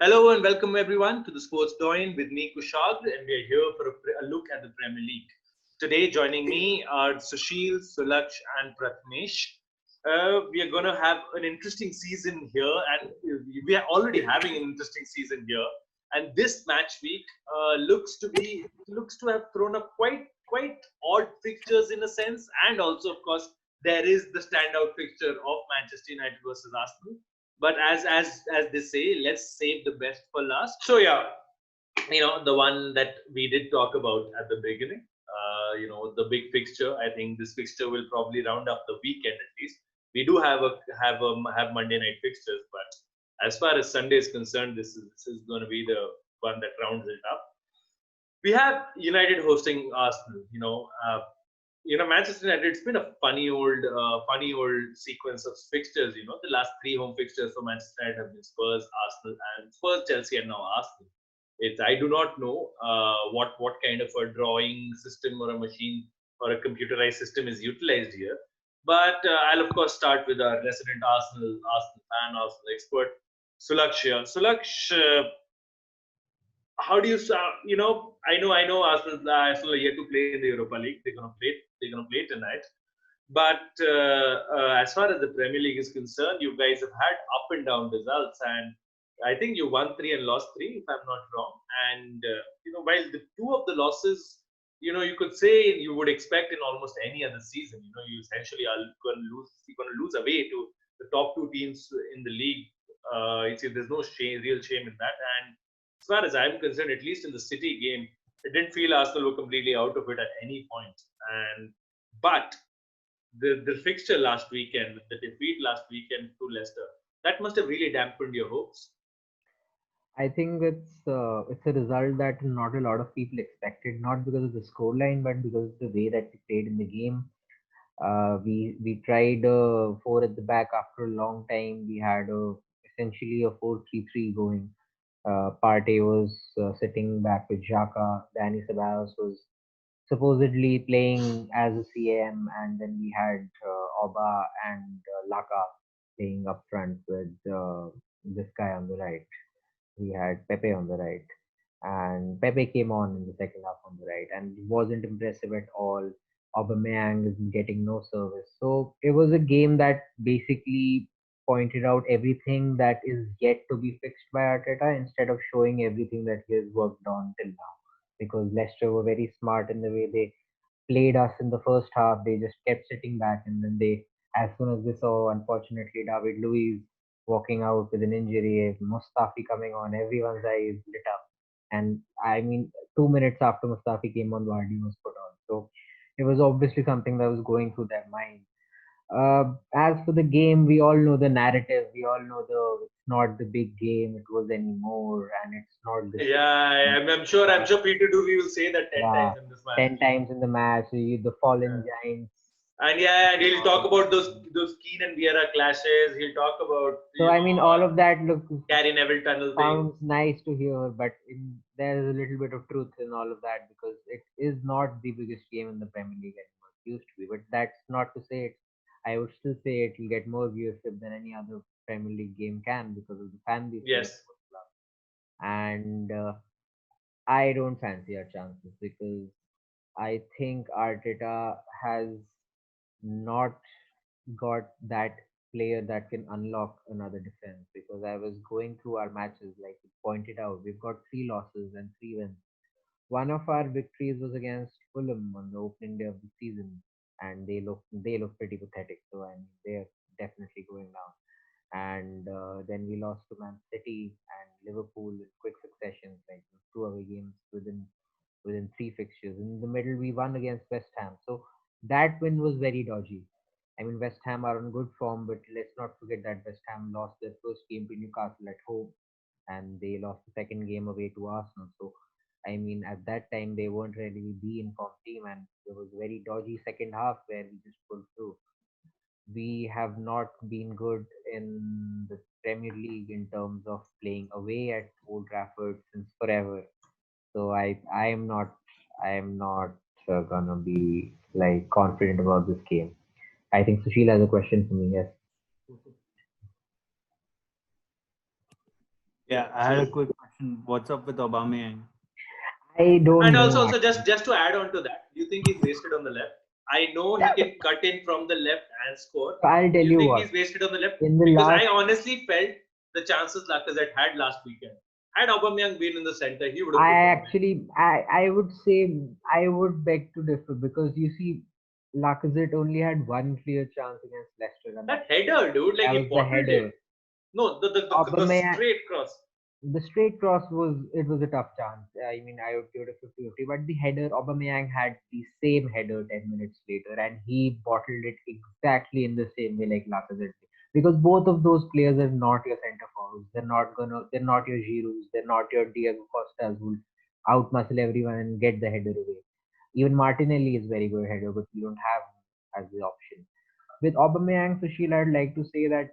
Hello and welcome everyone to the Sports Doin with me Kushag, and we are here for a look at the Premier League. Today joining me are Sushil, Sulaksh and Pratmesh. We are going to have an interesting season here, and we are already having an interesting season here. And this match week looks to have thrown up quite odd fixtures in a sense, and also of course there is the standout fixture of Manchester United versus Arsenal. But as they say, let's save the best for last. So yeah, the one that we did talk about at the beginning. The big fixture. I think this fixture will probably round up the weekend at least. We do have Monday night fixtures, but as far as Sunday is concerned, this is going to be the one that rounds it up. We have United hosting Arsenal. Manchester United. It's been a funny old sequence of fixtures. The last three home fixtures for Manchester United have been Spurs, Arsenal, and Spurs, Chelsea, and now Arsenal. I do not know what kind of a drawing system or a machine or a computerized system is utilized here. But I'll of course start with our resident Arsenal fan, Arsenal expert, Sulaksh here. Sulaksh, how do you I know Arsenal are yet to play in the Europa League. They're gonna play tonight. But as far as the Premier League is concerned, you guys have had up and down results, and I think you won three and lost three, if I'm not wrong. And while the two of the losses, you could say you would expect in almost any other season. You essentially are going to lose. You're going to lose away to the top two teams in the league. There's no real shame in that. And as far as I'm concerned, at least in the City game, I didn't feel Arsenal were completely out of it at any point. But the fixture last weekend, the defeat last weekend to Leicester, that must have really dampened your hopes. I think it's a result that not a lot of people expected, not because of the scoreline, but because of the way that we played in the game. We tried four at the back after a long time. We had essentially a 4-3-3 going. Partey was sitting back with Xhaka. Danny Ceballos was supposedly playing as a CM, and then we had Oba and Laka playing up front with this guy on the right. We had Pepe on the right, and Pepe came on in the second half on the right, and wasn't impressive at all. Aubameyang is getting no service, so it was a game that basically pointed out everything that is yet to be fixed by Arteta instead of showing everything that he has worked on till now. Because Leicester were very smart in the way they played us in the first half. They just kept sitting back, and then as soon as they saw, unfortunately, David Luiz walking out with an injury, Mustafi coming on, everyone's eyes lit up. And I mean, 2 minutes after Mustafi came on, Vardy was put on. So it was obviously something that was going through their mind. As for the game, we all know the narrative. We all know it's not the big game it was anymore, and it's not the Yeah, same. I'm sure Peter Dooley will say that 10 times Yeah, in this match. 10 times in the match, the fallen Yeah. giants. And yeah, and he'll talk about those Keane and Vieira clashes. He'll talk about So I mean, all of that Gary Neville tunnel things. sounds nice to hear, but there's a little bit of truth in all of that because it is not the biggest game in the Premier League anymore. It used to be, but that's not to say it. I would still say it will get more viewership than any other Premier League game can because of the fan base we have Yes. for the club. And I don't fancy our chances because I think Arteta has not got that player that can unlock another defense because I was going through our matches, like you pointed out, we've got three losses and three wins. One of our victories was against Fulham on the opening day of the season, and they look pretty pathetic. So I mean, they're definitely going down. And then we lost to Man City and Liverpool in quick succession, like two away games within three fixtures. In the middle, we won against West Ham. So that win was very dodgy. I mean, West Ham are on good form, but let's not forget that West Ham lost their first game to Newcastle at home, and they lost the second game away to Arsenal. So, I mean, at that time they weren't really the informed team, and there was a very dodgy second half where we just pulled through. We have not been good in the Premier League in terms of playing away at Old Trafford since forever. So I am not gonna be like confident about this game. I think Sushil has a question for me. Yes. Yeah, I had a So quick question. What's up with Aubameyang? I don't and know also actually. just to add on to that, do you think he's wasted on the left? I know he Yeah, but can cut in from the left and score. I'll Do tell you you think what. he's wasted on the left? In the Because I last, honestly felt the chances Lacazette had last weekend. Had Aubameyang been in the center, he would have I put them away. actually, I would say I would beg to differ because you see, Lacazette only had one clear chance against Leicester, and That header, dude, like that he was the bottled it. header. No, the Aubameyang, straight cross. the straight cross was a tough chance. I mean, I would give it a 50-50, but the header, Aubameyang had the same header 10 minutes later, and he bottled it exactly in the same way like Lacazette did. Because both of those players are not your center forwards. They're not your Giroud. They're not your Diego Costas who outmuscle everyone and get the header away. Even Martinelli is very good header, but you don't have him as the option. With Aubameyang, Sushil, I'd like to say that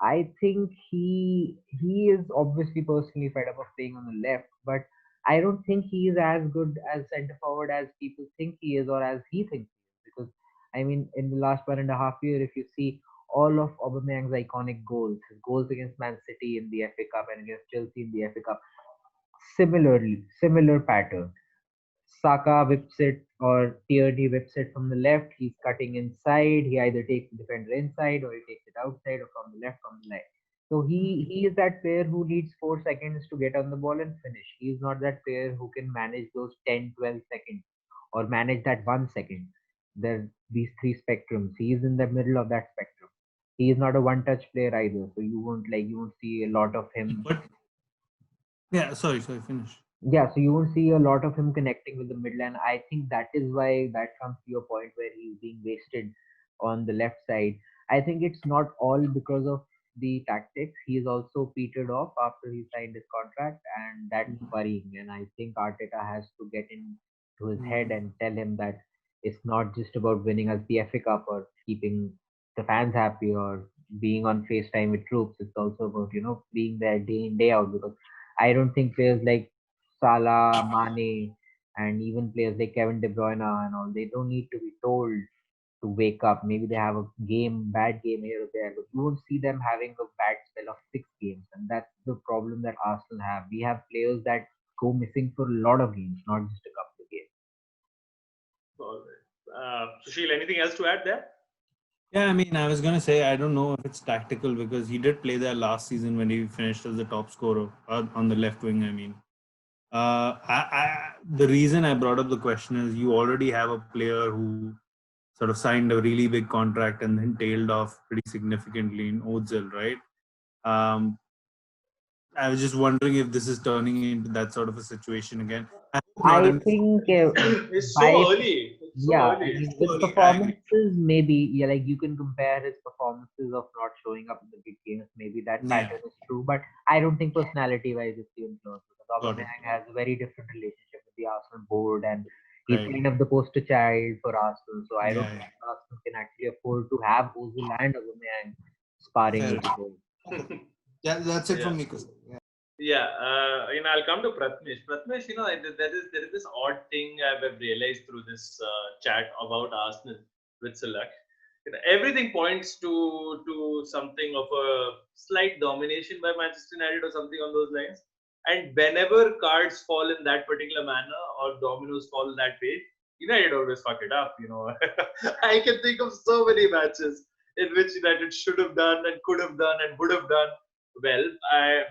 I think he is obviously personally fed up of playing on the left, but I don't think he is as good as centre forward as people think he is or as he thinks he is. Because I mean, in the last 1.5 years, if you see all of Aubameyang's iconic goals, his goals against Man City in the FA Cup and against Chelsea in the FA Cup, similar pattern. Saka whips it or Tierney whips it from the left. He's cutting inside. He either takes the defender inside or he takes it outside or from the left from the left. So he is that player who needs 4 seconds to get on the ball and finish. He is not that player who can manage those 10, 12 seconds or manage that 1 second. There these three spectrums. He is in the middle of that spectrum. He is not a one-touch player either. So you won't see a lot of him. But yeah, sorry, finish. Yeah, so you won't see a lot of him connecting with the middle, and I think that is why that comes to your point where he's being wasted on the left side. I think it's not all because of the tactics. He's also petered off after he signed his contract, and that's worrying. And I think Arteta has to get into his head Mm-hmm. and tell him that it's not just about winning us the FA Cup or keeping the fans happy or being on FaceTime with troops. It's also about, being there day in, day out because I don't think players like Salah, Mane, and even players like Kevin De Bruyne and all, they don't need to be told to wake up. Maybe they have a bad game here or there, but you won't see them having a bad spell of 6 games. And that's the problem that Arsenal have. We have players that go missing for a lot of games, not just a couple of games. All right. Sushil, anything else to add there? Yeah, I mean, I was gonna say I don't know if it's tactical because he did play there last season when he finished as the top scorer on the left wing. I mean, the reason I brought up the question is you already have a player who sort of signed a really big contract and then tailed off pretty significantly in Ozil, right? Um, I was just wondering if this is turning into that sort of a situation again. I hope not. I I mean, think It's so by early. It's so Yeah, I early. it's mean, too with early. I agree. performances, maybe, yeah, like you can compare his performances of not showing up in the big games. Maybe that Yeah, pattern is true, but I don't think personality-wise it's even close because got it. Aubameyang has a very different relationship with the Arsenal board, and he's Right. kind of the poster child for Arsenal. So I don't Yeah, think Arsenal can actually afford to have Ozil and Aubameyang sparring fair with each enough. other. Yeah, that's it Yeah. from me, Kushal. Yeah. Yeah, I'll come to Pratmesh. Pratmesh, there is this odd thing I've realized through this chat about Arsenal with Sulak. Everything points to something of a slight domination by Manchester United or something on those lines. And whenever cards fall in that particular manner or dominoes fall that way, United always fuck it up. I can think of so many matches in which United should have done and could have done and would have done well,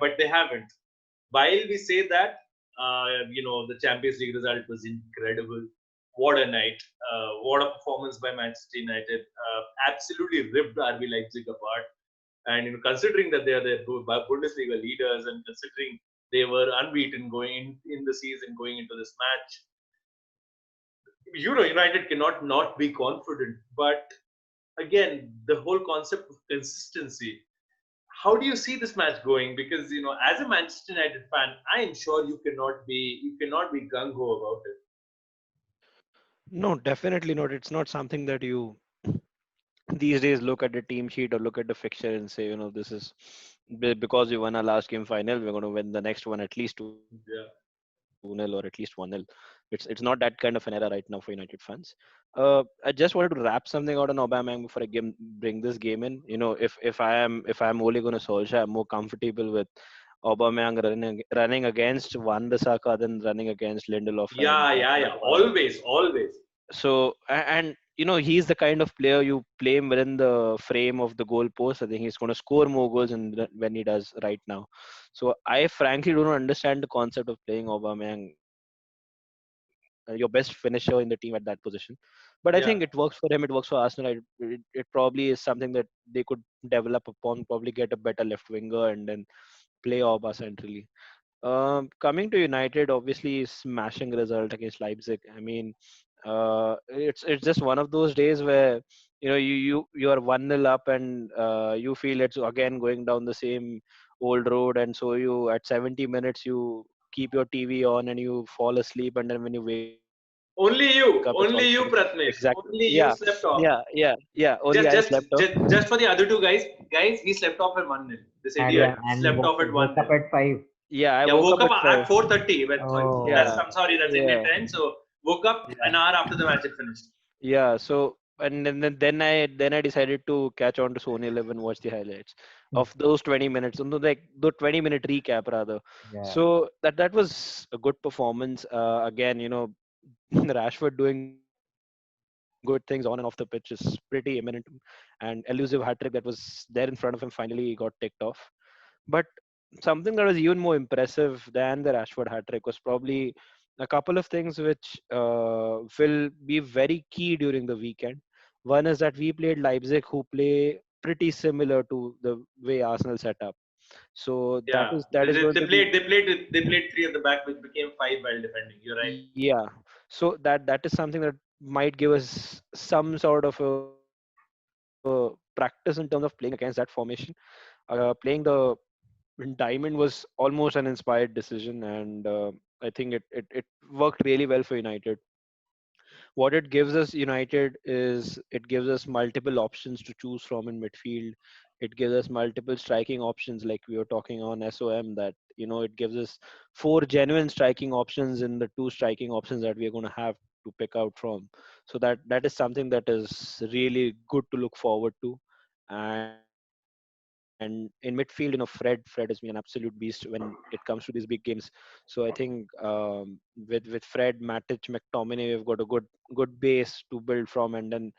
but they haven't. While we say that, the Champions League result was incredible. What a night! What a performance by Manchester United. Absolutely ripped RB Leipzig apart. And considering that they are the Bundesliga leaders, and considering they were unbeaten going in the season, going into this match, United cannot not be confident. But again, the whole concept of consistency, how do you see this match going? Because as a Manchester United fan, I am sure you cannot be gung ho about it. No, definitely not. It's not something that you these days look at the team sheet or look at the fixture and say, this is because we won our last game final, we're going to win the next one at least 2-0 or at least Yeah. 1-0. It's not that kind of an era right now for United fans. I just wanted to wrap something out on Aubameyang before I bring this game in. If I'm Ole Gunnar Solskjaer, I'm more comfortable with Aubameyang running against Van Bissaka than running against Lindelof and Yeah, yeah, yeah. Maguire. Always, always. So and he's the kind of player you play him within the frame of the goal post. I think he's going to score more goals when he does right now. So I frankly don't understand the concept of playing Aubameyang, your best finisher in the team at that position. But I think it works for him. It Yeah. works for Arsenal. It probably is something that they could develop upon. Probably get a better left winger and then play Auba centrally. Coming to United, obviously smashing result against Leipzig. I mean, it's just one of those days where you are 1-0 up and you feel it's again going down the same old road, and so you at 70 minutes you keep your TV on and you fall asleep, and then when you wake up it's already Only exactly. you, Pratnesh. Yeah, Only you yeah, slept yeah, off. yeah. Only I Just, slept just, off. just for the other two guys, he slept off at 1-0. This And idiot yeah, Yeah, and slept off at woke up 1-0. at 5. yeah. I Yeah, woke woke up up at at 5. 4:30. When Oh, that's Yeah, I'm sorry, that's Indian yeah. time. So woke up Yeah. an hour after the match had finished. Yeah, so and then I decided to catch on to Sony 11, watch the highlights of those 20 minutes, no, like the 20-minute recap rather. yeah. So that was a good performance. Again, Rashford doing good things on and off the pitch is pretty eminent, and elusive hat trick that was there in front of him finally got ticked off. But something that was even more impressive than the Rashford hat trick was probably a couple of things which will be very key during the weekend. One is that we played Leipzig, who play pretty similar to the way Arsenal set up. So that Yeah, is that they, is they, going they to be, played they played they played three at the back, which became five while defending. You're right. yeah. So that is something that might give us some sort of a practice in terms of playing against that formation. Playing the diamond was almost an inspired decision, and I think it worked really well for United. What it gives us United is it gives us multiple options to choose from in midfield. It gives us multiple striking options, like we were talking on SOM, that it gives us four genuine striking options in the two striking options that we are going to have to pick out from. So that is something that is really good to look forward to. And in midfield, Fred is me an absolute beast when it comes to these big games. So I think with Fred, Matic, McTominay, we've got a good base to build from, and then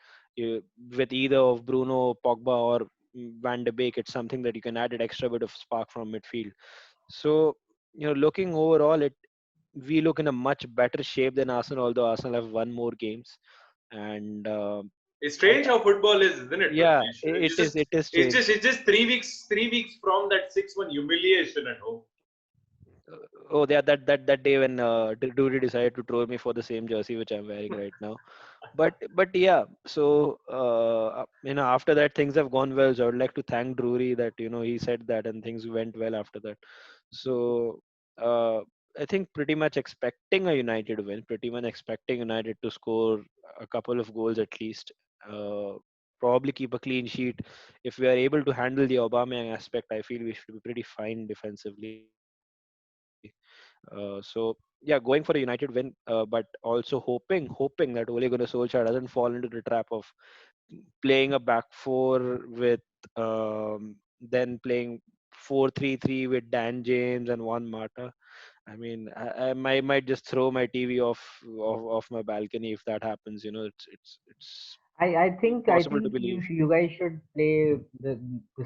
with either of Bruno, Pogba, or Van de Beek, it's something that you can add an extra bit of spark from midfield. So looking overall, we look in a much better shape than Arsenal, although Arsenal have won more games. And It's I, strange how football is, isn't it, yeah, Pratnesh? it It's is. just It is it's just strange. it's just 3 weeks from that 6-1 humiliation at home. Oh, yeah, that day when Duty decided to troll me for the same jersey which I'm wearing right now. But yeah, so after that things have gone well. So I would like to thank Drury that he said that and things went well after that. So uh, I think pretty much expecting a United win, pretty much expecting United to score a couple of goals at least. Uh, Probably keep a clean sheet. If we are able to handle the Aubameyang aspect, I feel we should be pretty fine defensively. So yeah, going for a United win, but also hoping that Ole Gunnar Solskjaer doesn't fall into the trap of playing a back four with then playing 4-3-3 with Dan James and Juan Mata. I mean, I might just throw my TV off my balcony if that happens. It's I impossible to think you believe. you guys should play the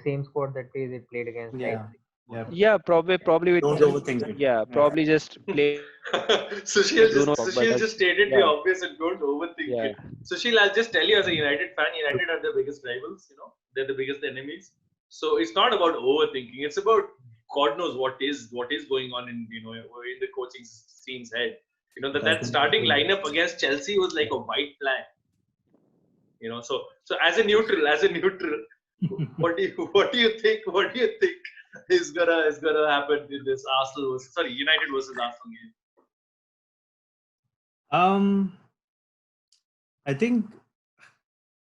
same squad that they played against Yeah. Leipzig. Yeah. Yeah, probably with Don't just overthink it. yeah, Yeah. probably just play Bruno Sushil Pogba. just That's Sushil just yeah, stated the obvious and don't overthink yeah. it. Sushil, I'll just tell you as a United fan, United are the biggest rivals. They're the biggest enemies. So it's not about overthinking. It's about God knows what is going on in the coaching scene's head. That That's starting interesting. lineup against Chelsea was like a white flag. So as a neutral, what do you think is gonna happen in this United versus Arsenal game? Um, I think,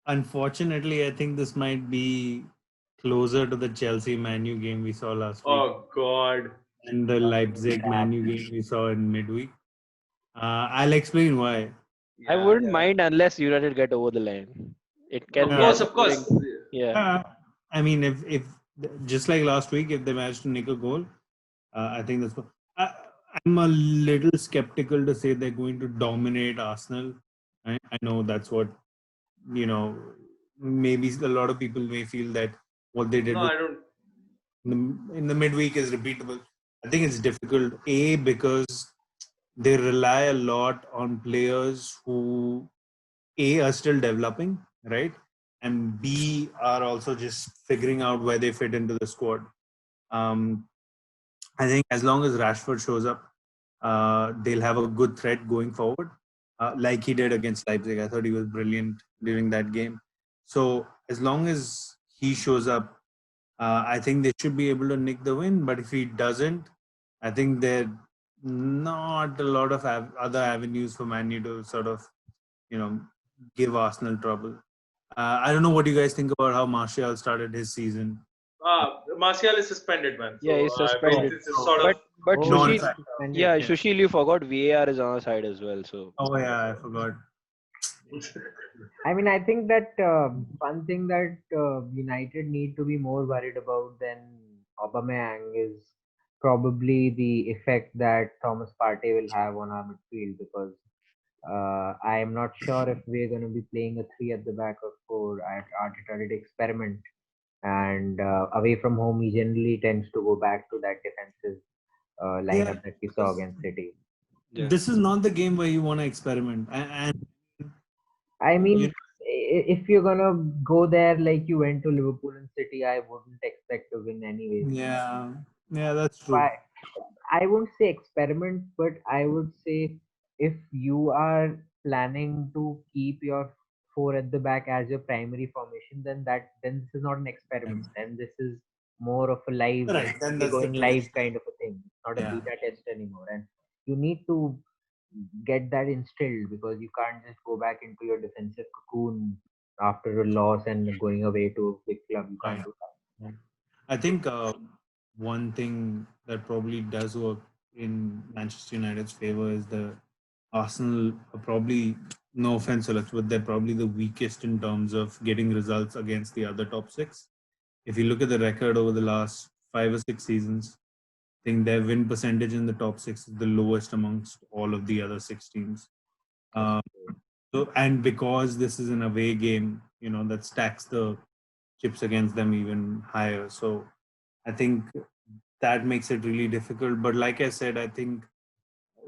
unfortunately, I think this might be closer to the Chelsea Manu game we saw last week Oh God. and the Leipzig Manu game we saw in midweek. I'll explain why. I Yeah, wouldn't yeah. mind unless United get over the line. It can Of be a course, Uh, of course. scoring. Yeah. I mean, if just like last week, if they managed to nick a goal, I think that's. I, I'm a little skeptical to say they're going to dominate Arsenal. I know that's what you know. Maybe a lot of people may feel that what they No, did I don't. in the midweek is repeatable. I think it's difficult. A, because they rely a lot on players who A, are still developing, right? And B, are also just figuring out where they fit into the squad. Um, I think as long as Rashford shows up, they'll have a good threat going forward, like he did against Leipzig. I thought he was brilliant during that game. So as long as he shows up, I think they should be able to nick the win. But if he doesn't, I think there not a lot of other avenues for Man U to sort of you know give Arsenal trouble. I don't know what you guys think about how Martial started his season. Martial is suspended, man. Yeah, So he's Oh, suspended. it's a sort of But oh, Non he's Sushil, fact. suspended. yeah, Yeah. Sushil, you forgot VAR is on our side as well. So Oh yeah, I forgot. I mean, I think that one thing that United need to be more worried about than Aubameyang is probably the effect that Thomas Partey will have on our midfield, because I am not sure if we're going to be playing a three at the back or four. Arteta did experiment, and away from home, he generally tends to go back to that defensive Yeah, lineup that we saw because against City. yeah, this is not the game where you want to experiment. And I you mean, if you're gonna go there like you went to Liverpool and City, I wouldn't expect to win anyways. yeah, yeah, that's true. Why? I won't say experiment, but I would say if you are planning to keep your four at the back as your primary formation, then this is not an Yeah. experiment. Then this is more of a live, Right, then we're that's the going live prediction. kind of a thing. It's not a Yeah, beta test anymore. And you need to get that instilled, because you can't just go back into your defensive cocoon after a loss and going away to a big club. You can't right. do that. Right. I think one thing that probably does work in Manchester United's favor is the Arsenal are probably, no offense, Alex, but they're probably the weakest in terms of getting results against the other top six. If you look at the record over the last 5 or 6 seasons, I think their win percentage in the top six is the lowest amongst all of the other six teams. That's Um, true. so, and because this is an away game, that stacks the chips against them even higher. So, I think that makes it really difficult. But like I said, I think,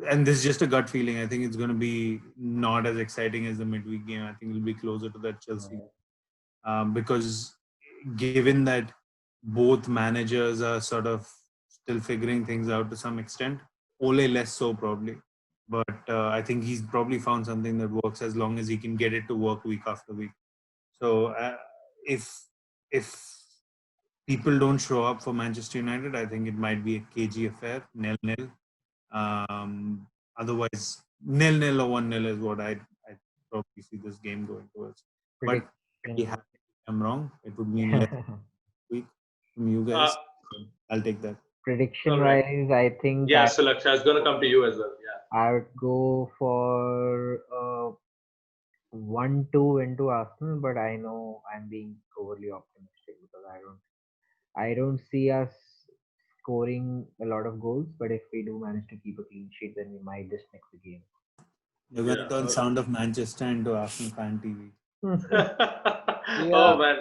and this is just a gut feeling, I think it's going to be not as exciting as the midweek game. I think it'll be closer to that Chelsea because given that both managers are sort of still figuring things out to some extent, Ole less so probably. But I think he's probably found something that works as long as he can get it to work week after week. So if if people don't show up for Manchester United, I think it might be a cagey affair, nil-nil. Otherwise, nil-nil or 1-0 is what I probably see this game going towards. But I'd be Prediction. happy if I'm wrong. It would mean less week from you uh, guys. I'll take that. Prediction all right. wise, I think Yeah, so Laksha is gonna come to you as well. Yeah. I would go for 1-2 into Arsenal, but I know I'm being overly optimistic because I don't see us scoring a lot of goals. But if we do manage to keep a clean sheet, then we might just nick the game. You're going to Yeah. turn Sound of Manchester into Arsenal fan TV. Oh yeah. man.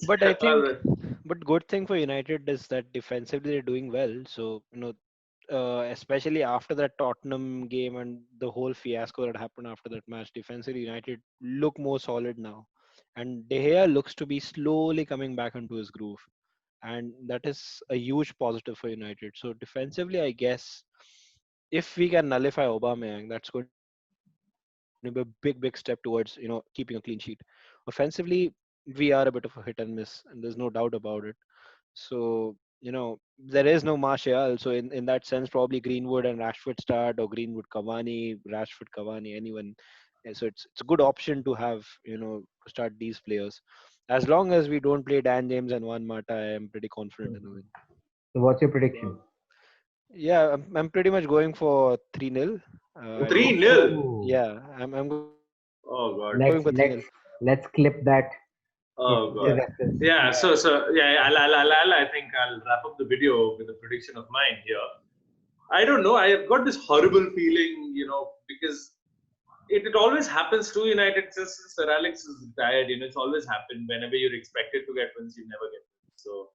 But I All think, right. but good thing for United is that defensively they're doing well. So especially after that Tottenham game and the whole fiasco that happened after that match, defensively United look more solid now, and De Gea looks to be slowly coming back into his groove, and that is a huge positive for United. So defensively, I guess if we can nullify Aubameyang, that's going to be a big step towards keeping a clean sheet. Offensively, we are a bit of a hit and miss, and there's no doubt about it. So there is no Martial. So in that sense, probably Greenwood and Rashford start, or Greenwood Cavani, Rashford Cavani, anyone. So it's a good option to have to start these players. As long as we don't play Dan James and Juan Mata, I am pretty confident in a win. So, what's your prediction? Yeah, I'm pretty much going for 3-0. I think 3-0. Oh, yeah, I'm going for 3-0. Oh god. let's let's let's clip that. Yes, Oh the God. reference. Yeah. So yeah. I think I'll wrap up the video with a prediction of mine here. I don't know. I have got this horrible feeling, because it always happens to United since Sir Alex is retired. It's always happened. Whenever you're expected to get wins, you never get wins. So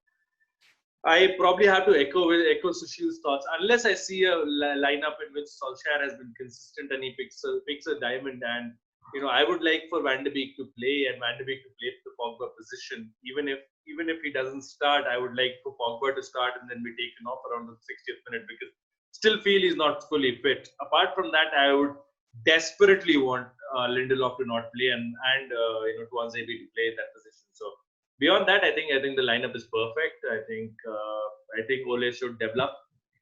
I probably have to echo Sushil's thoughts. Unless I see a lineup in which Solskjaer has been consistent and he picks a diamond, and I would like for Van de Beek to play and Van de Beek to play for the Pogba position. Even if he doesn't start, I would like for Pogba to start and then be taken off around the 60th minute, because still feel he's not fully fit. Apart from that, I would desperately want Lindelof to not play and Tuanzebe to play that position. So beyond that, I think the lineup is perfect. I think Ole should develop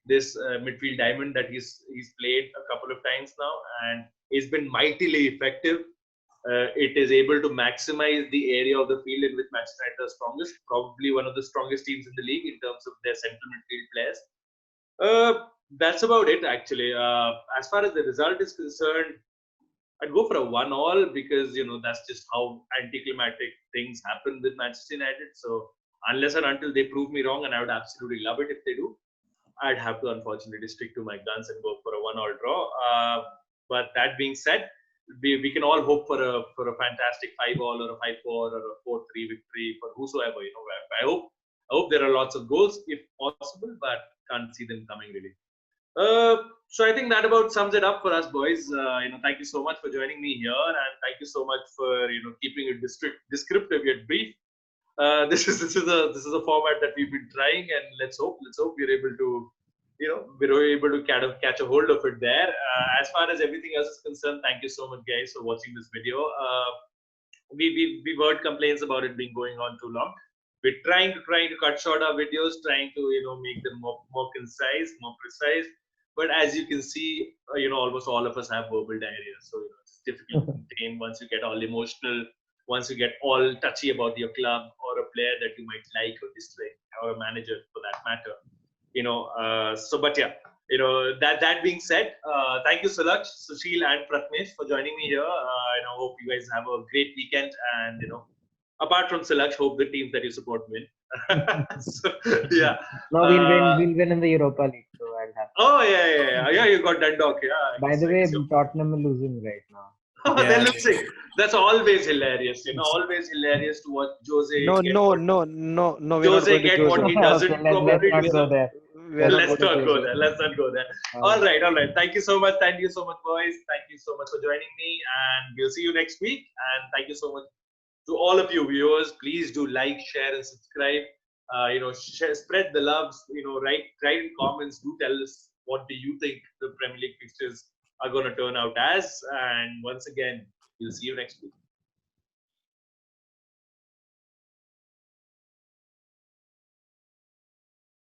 this midfield diamond that he's played a couple of times now, and he's been mightily effective. It is able to maximize the area of the field in which Manchester United are strongest, probably one of the strongest teams in the league in terms of their central midfield players. That's about it, actually. As far as the result is concerned, I'd go for a 1-1 because that's just how anticlimactic things happen with Manchester United. So unless and until they prove me wrong, and I would absolutely love it if they do, I'd have to unfortunately stick to my guns and go for a 1-1 draw. But that being said, we can all hope for a fantastic 5-5 or a 5-4 or a 4-3 victory for whosoever. I hope there are lots of goals if possible, but can't see them coming really. So I think that about sums it up for us, boys. Thank you so much for joining me here, and thank you so much for keeping it descriptive yet brief. This is a format that we've been trying, and let's hope we're able to kind of catch a hold of it there. As far as everything else is concerned, thank you so much, guys, for watching this video. We've heard complaints about it being going on too long. We're trying to cut short our videos, trying to make them more concise, more precise. But as you can see, almost all of us have verbal diarrhea, so it's difficult to contain once you get all emotional, once you get all touchy about your club or a player that you might like or dislike, or a manager for that matter. But yeah, that being said, thank you so much, Sushil and Pratmesh, for joining me here. I hope you guys have a great weekend, and apart from Silaksh, hope the teams that you support win. So, yeah. No, we'll win in the Europa League, so I'll have. Oh yeah. You got Dundalk. Yeah. By the way, Tottenham are losing right now. They're losing. That's always hilarious. Always hilarious to watch Jose. No. Jose get what he doesn't Okay, probably let's not go deserve. there. Let's not go there. Let's not go there. All right. Thank you so much. Thank you so much, boys. Thank you so much for joining me, and we'll see you next week. And thank you so much to all of you viewers. Please do like, share, and subscribe. Spread the love. Write in comments. Do tell us what do you think the Premier League fixtures are going to turn out as. And once again, we'll see you next week.